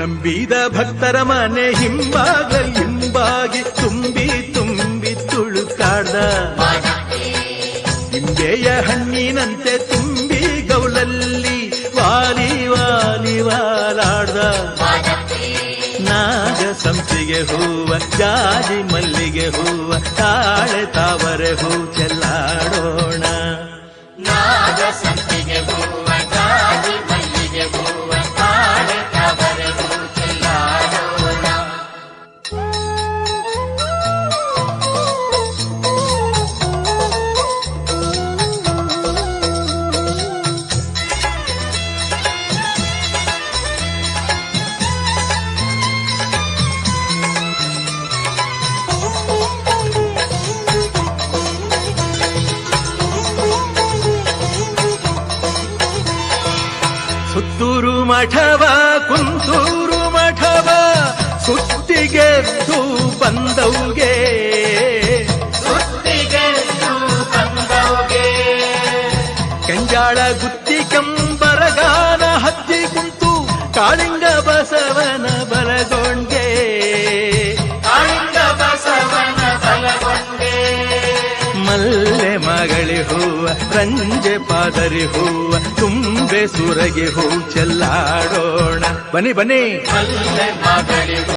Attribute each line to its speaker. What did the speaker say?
Speaker 1: ನಂಬಿದ ಭಕ್ತರ ಮನೆ ಹಿಂಬಾಗಿ ತುಂಬಿ ತುಂಬಿ ತುಳುಕಾಡ್ದ ನಿಂಬೆಯ ಹಣ್ಣಿನಂತೆ ತುಂಬಿ ಗೌಲಲ್ಲಿ ವಾಲಿ ವಾಲಿ ವಾಲಾಡ್ದ ನಾಗ ಸಂಪಿಗೆ ಹೂವ ಜಾಜಿ ಮಲ್ಲಿಗೆ ಹೂವ ತಾಳೆ ತಾವರೆ ಹೂ ಚೆಲ್ಲಾಡೋಣ
Speaker 2: ನಾಗ ಸಂಪಿಗೆ ಹೂವ ಜಾಜಿ ಮಲ್ಲಿಗೆ ಹೂವ ತಾಳೆ ತಾವರೆ ಹೂ ಚೆಲ್ಲಾಡೋಣ.
Speaker 1: ಸುತ್ತೂರು ಮಠವ ಕುಂತೂರು ಮಠವ ಸುತ್ತಿಗೆದ್ದು ಬಂದವ್ಗೆ ಕೆಂಜಾಳ ಗುತ್ತಿ ಕಂಬರಗಾನ ಹತ್ತಿ ಕುಂತು ಕಾಳಿಂಗ ಬಸವನ ಬಲಗೊಂಡೆ ಮಲ್ಲೆ ಮಗಳಿ ಹೂವ ರಂಜೆ ಪಾದರಿ ಹೂವ ತುಂಬೆ ಸುರಗಿ ಹೂ ಚೆಲ್ಲಾಡೋಣ ಬನ್ನಿ ಬನ್ನಿ
Speaker 2: ಮಲ್ಲೆ ಮಗಳಿ